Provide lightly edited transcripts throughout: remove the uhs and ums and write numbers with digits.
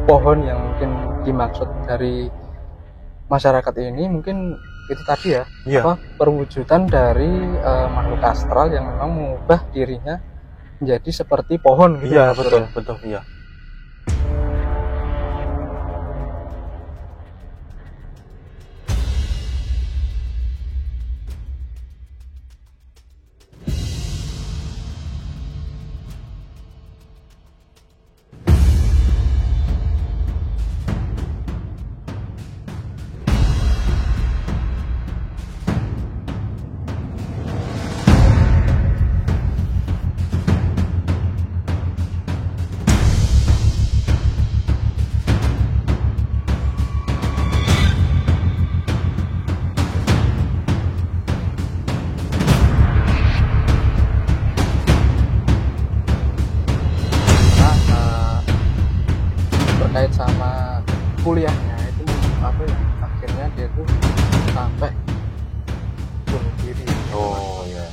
pohon yang mungkin dimaksud dari masyarakat ini mungkin itu tadi ya, Iya. perwujudan dari makhluk astral yang memang mengubah dirinya menjadi seperti pohon gitu. Iya, ya, betul, iya. Terkait sama kuliahnya itu apa ya, akhirnya dia tuh sampai bunuh diri. Oh ya.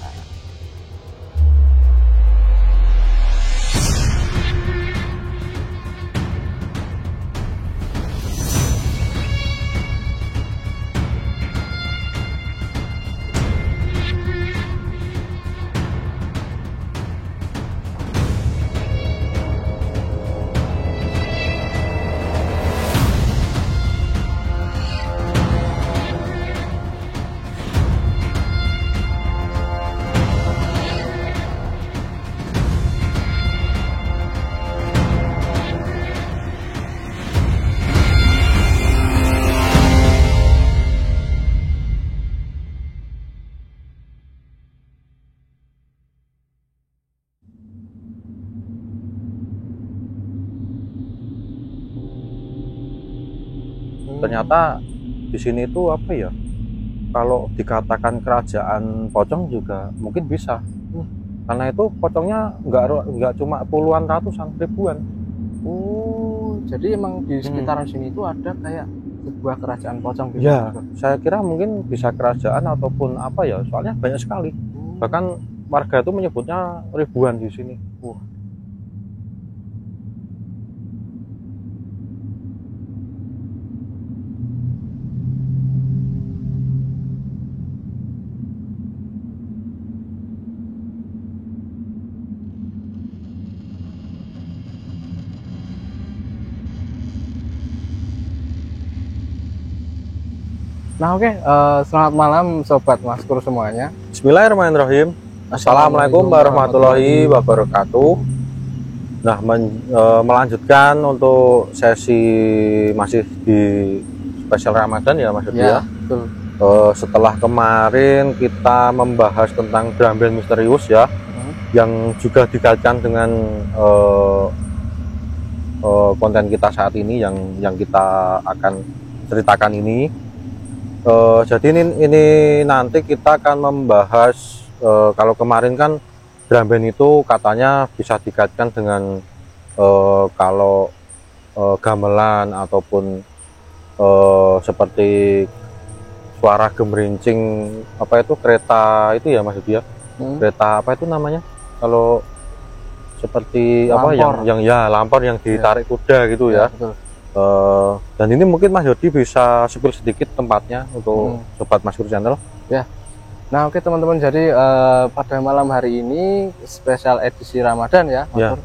Ternyata di sini itu apa ya? Kalau dikatakan kerajaan pocong juga mungkin bisa. Karena itu pocongnya nggak cuma puluhan, ratusan, ribuan. Oh, jadi emang di sekitaran sini itu ada kayak sebuah kerajaan pocong gitu. Ya, saya kira mungkin bisa kerajaan ataupun apa ya, soalnya banyak sekali. Bahkan warga itu menyebutnya ribuan di sini. Nah oke, selamat malam Sobat Maskur semuanya. Bismillahirrahmanirrahim. Assalamualaikum warahmatullahi wabarakatuh. Nah, melanjutkan untuk sesi masih di spesial Ramadan ya Mas Yudi ya. Betul. Setelah kemarin kita membahas tentang drum band misterius ya, yang juga dikaitkan dengan konten kita saat ini yang kita akan ceritakan ini. Jadi ini nanti kita akan membahas kalau kemarin kan drum band itu katanya bisa dikaitkan dengan kalau gamelan ataupun seperti suara gemerincing apa itu kereta itu ya Mas Yudi ya. Kereta apa itu namanya? Kalau seperti Lampor. apa yang ya lampor yang ditarik kuda gitu ya. Betul. Dan ini mungkin Mas Yodi bisa spill sedikit tempatnya untuk Sobat Maskur Channel. Ya. Nah oke teman-teman, jadi pada malam hari ini spesial edisi Ramadan ya, Maskur.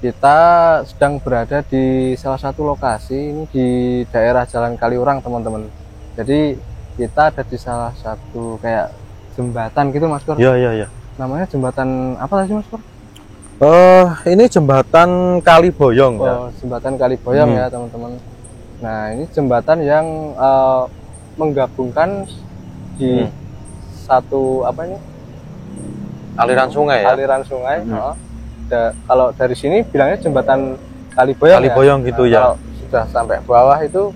Kita sedang berada di salah satu lokasi ini di daerah Jalan Kaliurang teman-teman. Jadi kita ada di salah satu kayak jembatan gitu Mas Pur. Iya. Namanya jembatan apa sih Mas Pur? Ini jembatan Kaliboyong ya. Jembatan Kaliboyong ya teman-teman. Nah ini jembatan yang menggabungkan di satu apa ini? Aliran sungai ya. Aliran sungai. Kalau dari sini bilangnya jembatan Kaliboyong. Kaliboyong ya? Gitu ya. Kalau sudah sampai bawah itu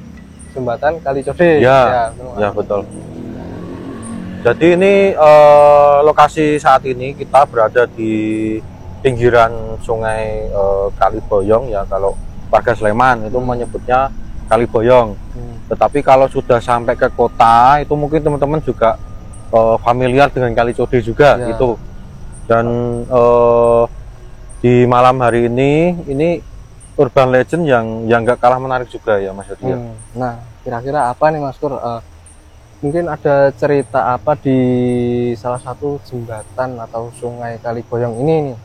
jembatan Kalicode. Ya betul. Jadi ini lokasi saat ini kita berada di pinggiran sungai Kaliboyong ya. Kalau warga Sleman itu menyebutnya Kaliboyong. Tetapi kalau sudah sampai ke kota itu mungkin teman-teman juga familiar dengan Kalicode juga gitu. Dan di malam hari ini urban legend yang nggak kalah menarik juga ya Mas Yodi. Nah, kira-kira apa nih Mas Kur? Mungkin ada cerita apa di salah satu jembatan atau sungai Kaliboyong ini nih?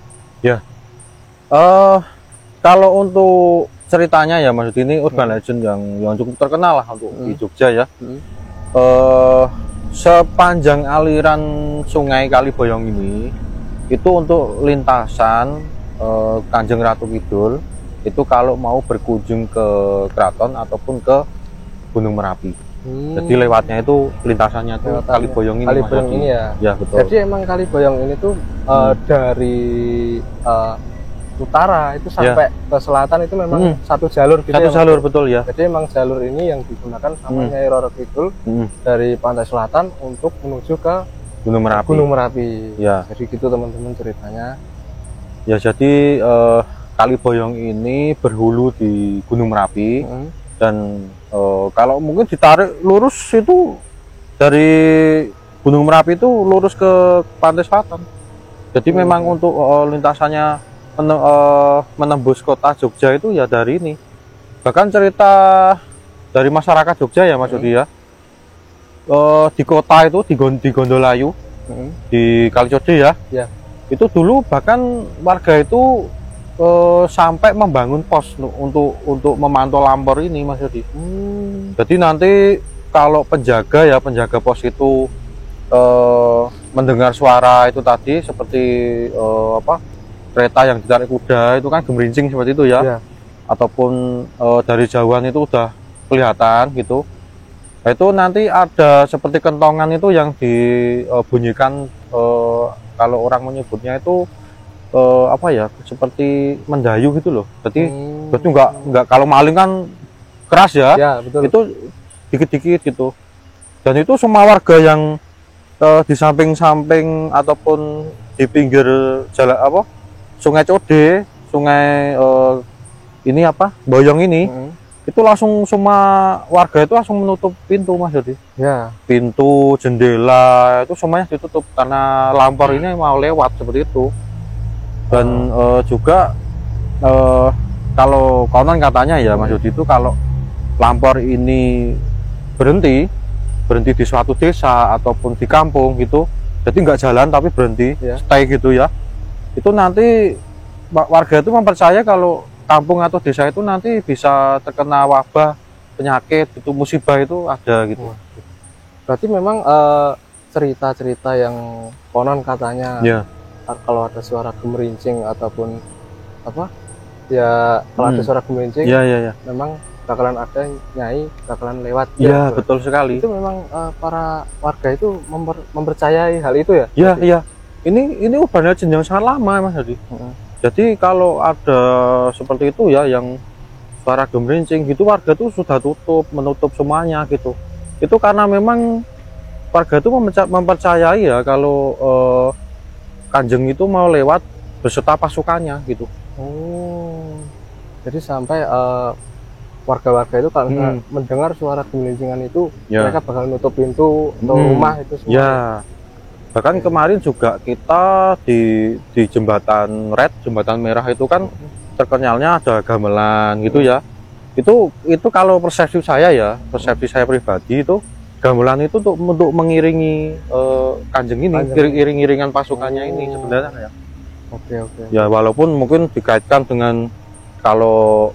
Ya, kalau untuk ceritanya ya Mas Yodi, ini urban legend yang cukup terkenal lah untuk di Jogja ya. Sepanjang aliran sungai Kaliboyong ini itu untuk lintasan Kanjeng Ratu Kidul itu kalau mau berkunjung ke keraton ataupun ke Gunung Merapi. Jadi lewatnya itu lintasannya tuh Kaliboyong ini. Kaliboyong ini ya. Ya betul. Jadi emang Kaliboyong ini tuh dari utara itu sampai ke selatan itu memang satu jalur gitu. Satu jalur betul ya. Jadi emang jalur ini yang digunakan sama Nyai Roro Kidul dari pantai selatan untuk menuju ke Gunung Merapi. Gunung Merapi. Ya. Jadi gitu teman-teman ceritanya. Ya jadi Kaliboyong ini berhulu di Gunung Merapi dan kalau mungkin ditarik lurus itu dari Gunung Merapi itu lurus ke pantai selatan. Jadi memang untuk lintasannya menembus kota Jogja itu ya dari ini. Bahkan cerita dari masyarakat Jogja ya Mas Yodi ya. Di kota itu di Gondolayu, di Kalicode ya. Itu dulu bahkan warga itu sampai membangun pos untuk memantau lampor ini Mas Yodi. Jadi nanti kalau penjaga pos itu mendengar suara itu tadi seperti kereta yang ditarik kuda itu kan gemerincing seperti itu ya. Ataupun dari jauhan itu udah kelihatan gitu. Nah, itu nanti ada seperti kentongan itu yang dibunyikan kalau orang menyebutnya itu seperti mendayu gitu loh. Jadi enggak kalau maling kan keras ya. Betul. Itu dikit-dikit gitu. Dan itu semua warga yang di samping-samping ataupun di pinggir jalan Sungai Code, sungai Boyong ini, itu langsung semua warga itu langsung menutup pintu Mas Yodi. Pintu, jendela itu semuanya ditutup karena lampor ini mau lewat seperti itu. Dan juga kalau konon katanya ya Mas Yodi itu kalau lampor ini berhenti di suatu desa ataupun di kampung gitu, jadi nggak jalan tapi berhenti, stay gitu ya. Itu nanti warga itu mempercaya kalau kampung atau desa itu nanti bisa terkena wabah, penyakit, itu musibah itu ada gitu. Berarti memang cerita-cerita yang konon katanya kalau ada suara gemerincing ataupun kalau ada suara gemerincing memang bakalan ada nyai bakalan lewat. Betul sekali. Itu memang para warga itu mempercayai hal itu ya. Iya. Ini urban legend yang sangat lama Mas Yodi. Jadi kalau ada seperti itu ya yang suara gemerincing gitu, warga itu sudah menutup semuanya gitu. Itu karena memang warga itu mempercayai ya kalau Kanjeng itu mau lewat beserta pasukannya gitu. Jadi sampai warga-warga itu kalau mendengar suara gemelincingan itu mereka bakal nutup pintu atau rumah itu semua. Bahkan kemarin juga kita di jembatan jembatan merah itu kan terkenalnya ada gamelan gitu ya. Itu kalau persepsi saya pribadi itu gamelan itu untuk mengiringi Kanjeng ini, iring-iringan pasukannya ini sebenarnya ya. Oke. Ya walaupun mungkin dikaitkan dengan kalau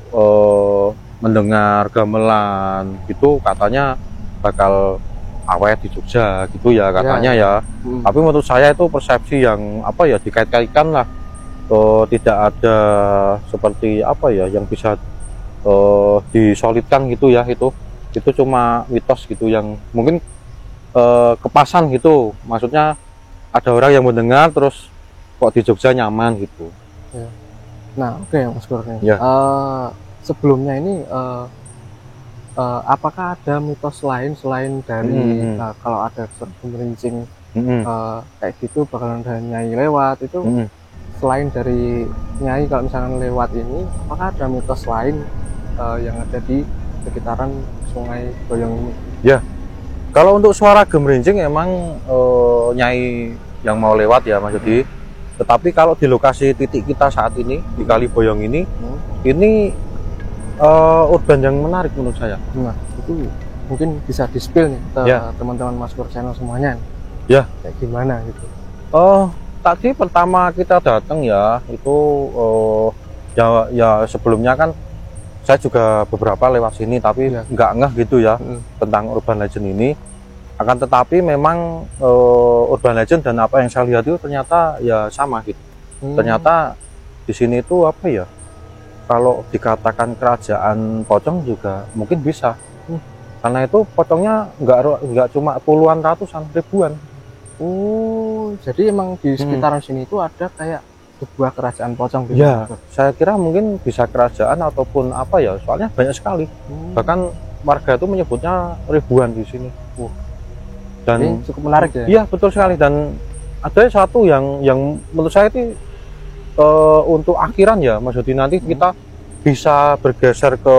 mendengar gamelan gitu katanya bakal awet di Jogja gitu ya katanya ya. Tapi menurut saya itu persepsi yang dikait-kaitkan lah. Tidak ada seperti yang bisa disolidkan gitu ya. Itu cuma mitos gitu yang mungkin kepasan gitu. Maksudnya ada orang yang mendengar terus kok di Jogja nyaman gitu. Nah Mas Kur, sebelumnya ini apakah ada mitos lain selain dari kalau ada gemerincing kayak gitu bakalan ada nyai lewat itu? Selain dari nyai kalau misalkan lewat ini, apakah ada mitos lain yang ada di sekitaran Sungai Boyong ini? Ya, kalau untuk suara gemerincing emang nyai yang mau lewat ya Mas Yodi. Tetapi kalau di lokasi titik kita saat ini di Kaliboyong ini urban yang menarik menurut saya. Nah, itu mungkin bisa di-spill nih ke Ya. teman-teman Maskur Channel semuanya. Ya. Kayak gimana gitu. Tadi pertama kita datang ya, itu ya sebelumnya kan saya juga beberapa lewat sini, tapi Ya. nggak ngeh gitu ya tentang urban legend ini. Akan tetapi memang urban legend dan apa yang saya lihat itu ternyata ya sama gitu. Ternyata di sini itu apa ya, kalau dikatakan kerajaan pocong juga mungkin bisa. Karena itu pocongnya nggak cuma puluhan, ratusan, ribuan. Oh, jadi emang di sekitaran sini itu ada kayak sebuah kerajaan pocong gitu. Ya, saya kira mungkin bisa kerajaan ataupun apa ya, soalnya banyak sekali. Bahkan warga itu menyebutnya ribuan di sini. Dan ini cukup menarik ya. Iya, betul sekali. Dan ada satu yang menurut saya itu untuk akhiran ya, maksudnya nanti kita bisa bergeser ke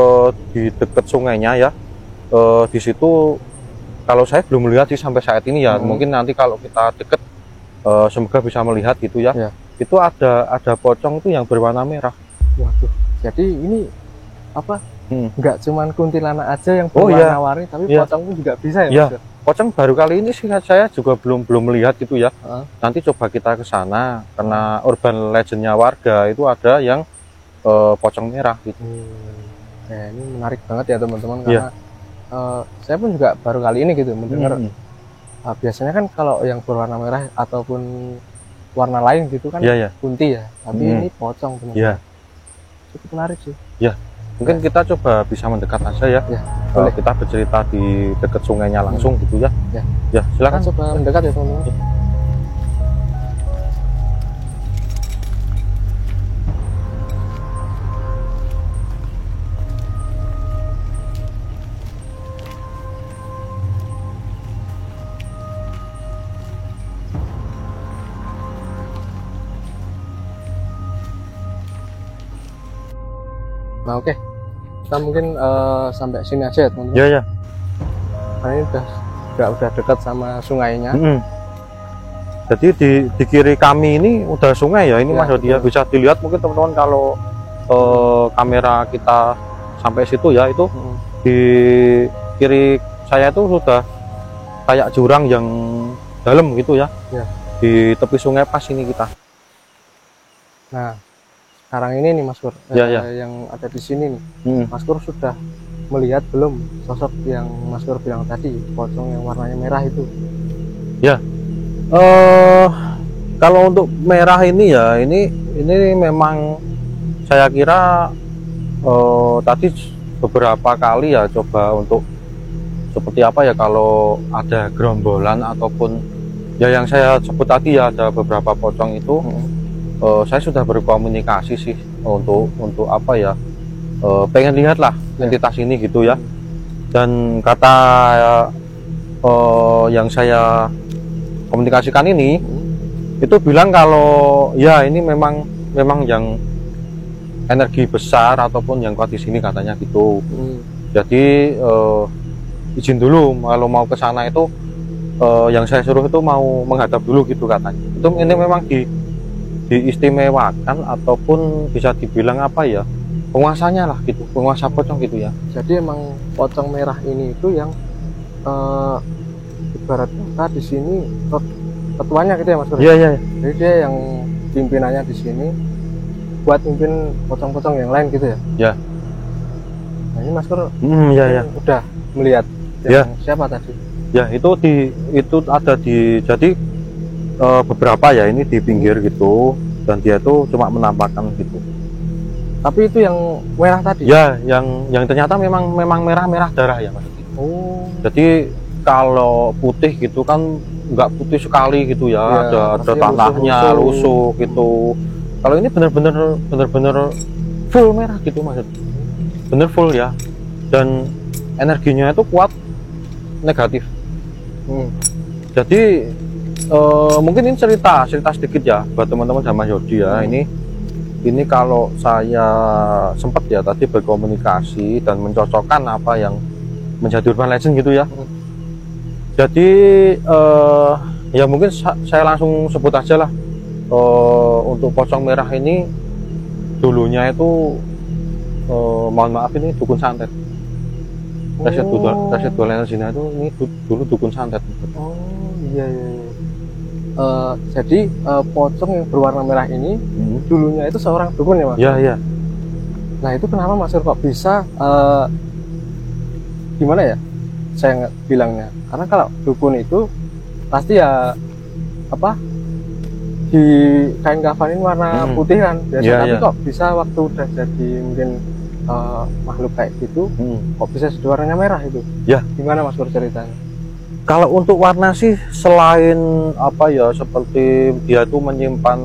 di dekat sungainya ya. Di situ kalau saya belum melihat sih sampai saat ini ya, mungkin nanti kalau kita deket semoga bisa melihat gitu ya. Itu ada pocong itu yang berwarna merah. Waduh, jadi ini apa, nggak cuman kuntilanak aja yang berwarna-warni, tapi pocong pun juga bisa ya, Mas? Pocong baru kali ini sih saya juga belum melihat gitu ya. Nanti coba kita ke sana, karena urban legendnya warga itu ada yang pocong merah gitu. Nah, ini menarik banget ya teman-teman, karena saya pun juga baru kali ini gitu mendengar. Biasanya kan kalau yang berwarna merah ataupun warna lain gitu kan kunti ya, tapi ini pocong teman-teman. Cukup menarik sih. Mungkin kita coba bisa mendekat aja ya. Boleh. Kita bercerita di dekat sungainya langsung gitu ya. Ya, silakan kita coba mendekat ya teman-teman. Nah, oke. Kita mungkin sampai sini aja ya teman-teman. Iya. Karena ini udah dekat sama sungainya. Jadi di kiri kami ini udah sungai ya, ini Mas Dodi ya, bisa dilihat mungkin teman-teman kalau kamera kita sampai situ ya, itu di kiri saya itu sudah kayak jurang yang dalam gitu ya. Di tepi sungai pas ini kita. Nah, sekarang ini nih Mas Pur, yang ada di sini nih, Mas Pur sudah melihat belum sosok yang Mas Pur bilang tadi, pocong yang warnanya merah itu? Ya, kalau untuk merah ini ya, ini memang saya kira tadi beberapa kali ya coba untuk seperti apa ya, kalau ada gerombolan ataupun ya yang saya sebut tadi ya, ada beberapa pocong itu. Saya sudah berkomunikasi sih untuk apa ya, pengen lihat lah entitas ini gitu ya. Dan kata yang saya komunikasikan ini itu bilang kalau ya ini memang yang energi besar ataupun yang kuat di sini katanya gitu. Jadi izin dulu kalau mau ke sana itu, yang saya suruh itu mau menghadap dulu gitu katanya. Itu ini memang diistimewakan ataupun bisa dibilang apa ya, penguasanya lah gitu, penguasa pocong gitu ya. Jadi emang pocong merah ini itu yang ibarat kata di sini ketuanya gitu ya Mas Pur? Iya. Jadi dia yang pimpinannya di sini buat pimpin pocong-pocong yang lain gitu ya? Ya. Nah, ini Mas Pur udah melihat siapa tadi? Ya, itu ada di, jadi beberapa ya ini di pinggir gitu, dan dia tuh cuma menampakkan gitu. Tapi itu yang merah tadi? Ya, yang ternyata memang merah darah ya Mas. Jadi kalau putih gitu kan nggak putih sekali gitu ya, ada tanahnya lusuh gitu. Kalau ini bener-bener full merah gitu Mas. Bener full ya, dan energinya itu kuat negatif. Jadi mungkin ini cerita sedikit ya buat teman-teman sama Yodi ya. Ini kalau saya sempat ya tadi berkomunikasi dan mencocokkan apa yang menjadi urban legend gitu ya. Jadi ya mungkin saya langsung sebut aja lah, untuk pocong merah ini dulunya itu mohon maaf ini dukun santet. Residual energinya itu ini dulu dukun santet. Oh iya iya. Jadi pocong yang berwarna merah ini dulunya itu seorang dukun ya Mas? Iya iya. Nah itu kenapa Mas Sur kok bisa gimana ya saya bilangnya? Karena kalau dukun itu pasti ya apa di kain kafanin warna putih kan biasa, tapi kok bisa waktu udah jadi mungkin makhluk kayak gitu kok bisa jadi warnanya merah itu? Ya. Gimana Mas Sur ceritanya? Kalau untuk warna sih selain apa ya seperti dia tuh menyimpan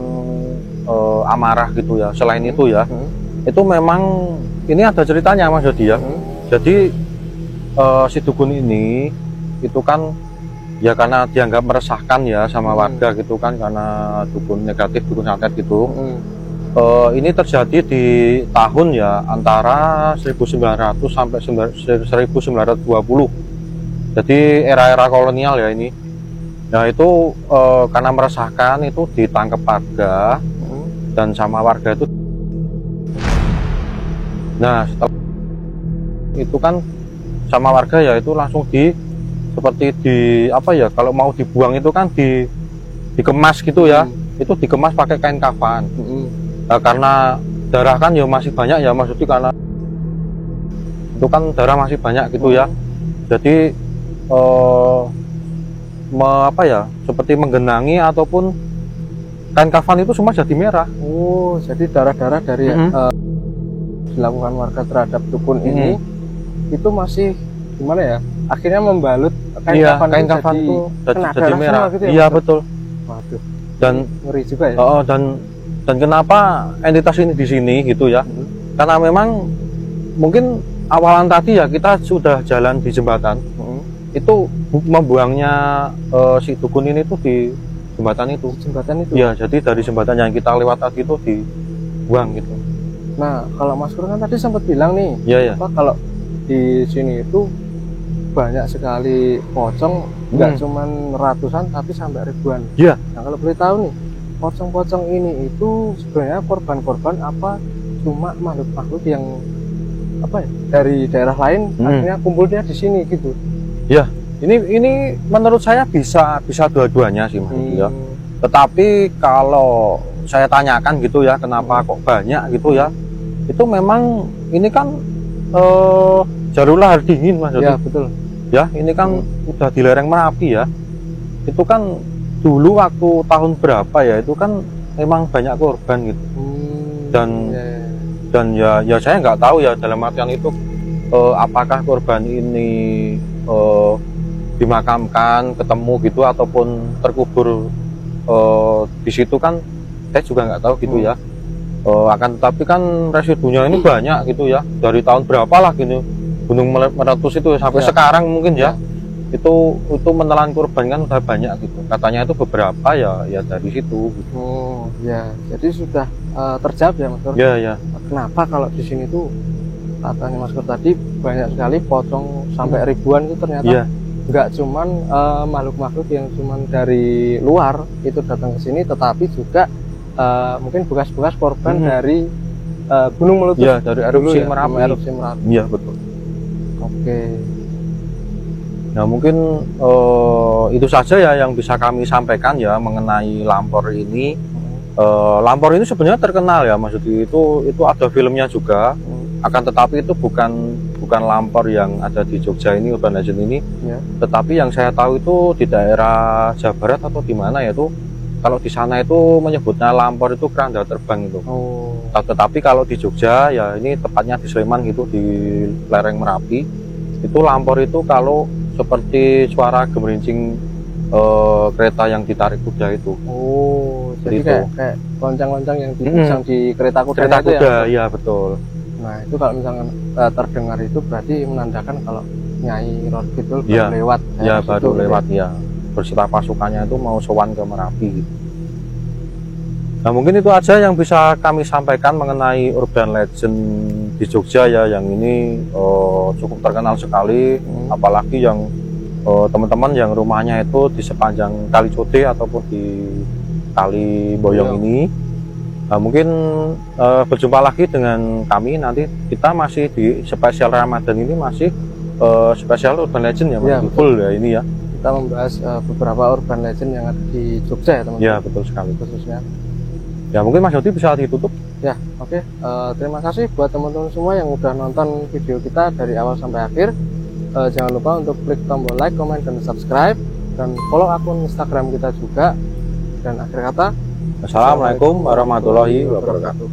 amarah gitu ya. Selain itu ya, itu memang ini ada ceritanya Mas Dodi ya. Jadi si dukun ini itu kan ya karena dianggap meresahkan ya sama warga gitu kan, karena dukun negatif, dukun santet gitu. Ini terjadi di tahun ya antara 1900 sampai 1920. Jadi era-era kolonial ya ini. Nah itu karena meresahkan itu ditangkap warga dan sama warga itu. Nah setelah itu kan sama warga ya itu langsung seperti di apa ya, kalau mau dibuang itu kan dikemas gitu ya. Itu dikemas pakai kain kafan. Nah, karena darah kan ya masih banyak ya maksudnya, karena itu kan darah masih banyak gitu ya. Jadi apa ya seperti menggenangi ataupun kain kafan itu semua jadi merah. Oh jadi darah-darah dari dilakukan warga terhadap dukun ini itu masih gimana ya, akhirnya membalut kain kafan itu jadi merah gitu ya, iya betul. Waduh, dan ngeri juga ya. Dan kenapa entitas ini di sini gitu ya, karena memang mungkin awalan tadi ya kita sudah jalan di jembatan itu membuangnya si dukun ini tuh di jembatan itu. Ya jadi dari jembatan yang kita lewat tadi itu dibuang gitu. Nah kalau Mas Kur kan tadi sempat bilang nih apa, kalau di sini itu banyak sekali pocong, nggak cuman ratusan tapi sampai ribuan. Iya. Nah kalau boleh tahu nih, pocong-pocong ini itu sebenarnya korban-korban apa cuma makhluk-makhluk yang apa ya, dari daerah lain akhirnya kumpulnya di sini gitu? Ya, ini menurut saya bisa dua-duanya sih Mas ya. Tetapi kalau saya tanyakan gitu ya, kenapa kok banyak gitu ya? Itu memang ini kan jalur lahar dingin Mas. Ya betul. Ya, ini kan udah di lereng Merapi ya. Itu kan dulu waktu tahun berapa ya? Itu kan memang banyak korban gitu. Dan ya saya nggak tahu ya dalam artian itu apakah korban ini dimakamkan, ketemu gitu ataupun terkubur di situ kan saya juga nggak tahu gitu ya. Akan tetapi kan residunya ini banyak gitu ya, dari tahun berapa lah gitu Gunung Meletus itu sampai sekarang mungkin ya. Itu menelan korban kan udah banyak gitu, katanya itu beberapa ya dari situ gitu. Oh ya, jadi sudah terjawab ya Mas Kur. Ya. Kenapa kalau di sini tuh katanya Mas Kur tadi banyak sekali pocong sampai ribuan itu ternyata nggak cuman makhluk-makhluk yang cuman dari luar itu datang ke sini, tetapi juga mungkin bekas-bekas korban dari Gunung Meletus. Ya, dari erupsi Merapi. Iya betul. Oke. Nah mungkin itu saja ya yang bisa kami sampaikan ya mengenai Lampor ini. Lampor ini sebenarnya terkenal ya Mas Dodi, itu ada filmnya juga. Akan tetapi itu bukan Lampor yang ada di Jogja ini, Urban Legend ini, tetapi yang saya tahu itu di daerah Jawa Barat atau di mana ya, itu kalau di sana itu menyebutnya Lampor itu keranda terbang itu. Tetapi kalau di Jogja ya ini tepatnya di Sleman gitu, di lereng Merapi, itu Lampor itu kalau seperti suara gemerincing kereta yang ditarik kuda itu. Jadi kayak lonceng-lonceng yang dipasang di kereta kuda. Kereta kuda, ya betul. Nah itu kalau misalkan terdengar itu berarti menandakan kalau Nyai Roro Kidul baru lewat. Ya baru lewat ya. Berserta pasukannya itu mau sowan ke Merapi gitu. Nah mungkin itu aja yang bisa kami sampaikan mengenai Urban Legend di Jogja ya, yang ini cukup terkenal sekali, apalagi yang teman-teman yang rumahnya itu di sepanjang Kali Code ataupun di Kali Boyong ini. Nah, mungkin berjumpa lagi dengan kami nanti. Kita masih di spesial Ramadan ini, masih spesial urban legend ya, Ya, full ya ini ya. Kita membahas beberapa urban legend yang ada di Jogja ya teman-teman. Ya betul sekali. Khususnya. Ya mungkin Mas Dodi bisa ditutup. Ya, oke. Terima kasih buat teman-teman semua yang udah nonton video kita dari awal sampai akhir. Jangan lupa untuk klik tombol like, comment, dan subscribe, dan follow akun Instagram kita juga. Dan akhir kata, Assalamualaikum warahmatullahi wabarakatuh.